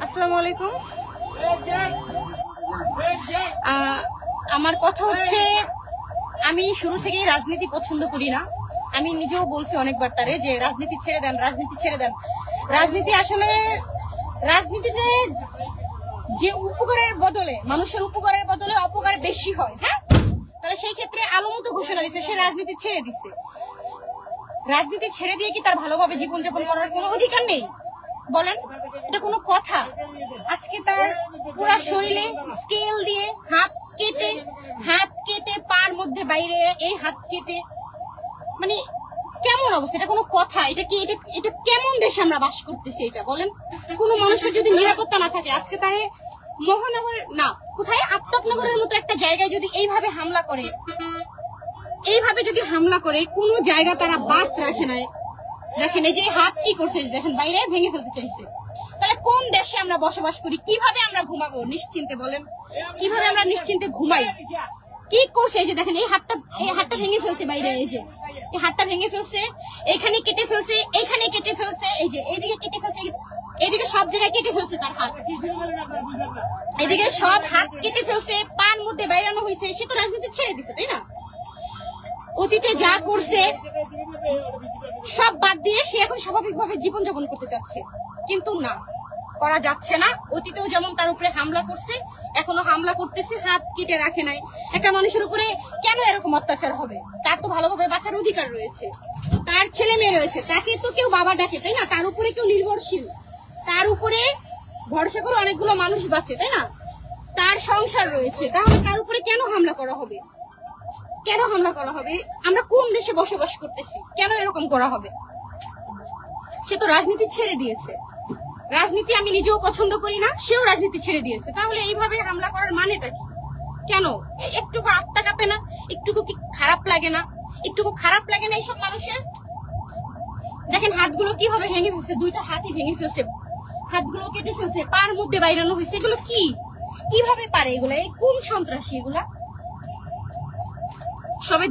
আসসালামু আলাইকুম। আমার কথা হচ্ছে, আমি শুরু থেকেই রাজনীতি পছন্দ করি না। আমি নিজেও বলছি অনেকবার তারে যে রাজনীতি ছেড়ে দেন, রাজনীতি ছেড়ে দেন। রাজনীতি আসলে, রাজনীতিতে যে উপকারের বদলে, মানুষের উপকারের বদলে অপকার বেশি হয়। হ্যাঁ, তাহলে সেই ক্ষেত্রে আলোমতো ঘোষণা দিচ্ছে সে রাজনীতি ছেড়ে দিচ্ছে। রাজনীতি ছেড়ে দিয়ে কি তার ভালোভাবে জীবনযাপন করার কোনো অধিকার নেই? বলেন, এটা কোনো কথা? আজকে তার পুরা শরীরে স্কেল দিয়ে হাত কেটে পার মধ্যে বাইরে এই হাত কেটে, মানে কেমন অবস্থা? এটা কোনো কথা? এটা কেমন দেশে আমরা বাস করতেছি? এটা বলেন, কোনো মানুষের যদি নিরাপত্তা না থাকে, আজকে তারে মহানগর না কোথায় আফতাবনগরের মতো একটা জায়গায় যদি এইভাবে হামলা করে, কোনো জায়গা তারা বাদ রাখে নাই। দেখেন এই যে হাত কি করছে, দেখেন বাইরে ভেঙে ফেলতে চাইছে। তাহলে কোন দেশে আমরা বসবাস করি? কিভাবে আমরা ঘুমাবো নিশ্চিন্তে? বলেন, কিভাবে আমরা নিশ্চিন্তে ঘুমাই? কি করছে? এই যে দেখেন এই হাতটা ভেঙে ফেলছে বাইরে, এই যে এই হাতটা ভেঙে ফেলছে, এখানে কেটে ফেলছে, এখানে কেটে ফেলছে, এই যে এইদিকে কেটে ফেলছে, এদিকে সব জায়গায় কেটে ফেলছে তার হাত, এদিকে সব হাত কেটে ফেলছে, পান মধ্যে বাইরানো হয়েছে। সে তো রাজনীতি ছেড়ে দিছে, তাই না? অতীতে যা করছে সব বাদ দিয়ে সে এখন স্বাভাবিকভাবে জীবনযাপন করতে চাচ্ছে, কিন্তু না, করা যাচ্ছে না। অতীতেও যেমন তার উপরে হামলা করছে, এখনো হামলা করতেছে, হাত কেটে রাখে নাই। একটা মানুষের উপরে কেন এরকম অত্যাচার হবে? তার তো ভালোভাবে বাঁচার অধিকার রয়েছে, তার ছেলে মেয়ে রয়েছে, তাকে তো কেউ বাবা ডাকে, তাই না? তার উপরে কেউ নির্ভরশীল, তার উপরে ভরসা করে অনেকগুলো মানুষ বাঁচে, তাই না? তার সংসার রয়েছে, তাহলে তার উপরে কেন হামলা করা হবে? কেন হামলা করা হবে? আমরা কোন দেশে বসবাস করতেছি? কেন এরকম করা হবে? সে তো রাজনীতি ছেড়ে দিয়েছে। রাজনীতি আমি নিজেও পছন্দ করি না, সেও রাজনীতি ছেড়ে দিয়েছে। তাহলে এইভাবে হামলা করার মানেটা কি? কেন? একটুকু আত্মা কাঁপে না? একটুকু কি খারাপ লাগে না? এইসব মানুষের? দেখেন হাতগুলো কিভাবে ভেঙে ফেলছে, দুইটা হাতই ভেঙে ফেলছে, হাতগুলো কেটে ফেলছে, পার মধ্যে বাইরানো হয়েছে। এগুলো কিভাবে পারে? এগুলা কোন সন্ত্রাসী? এগুলা সবাই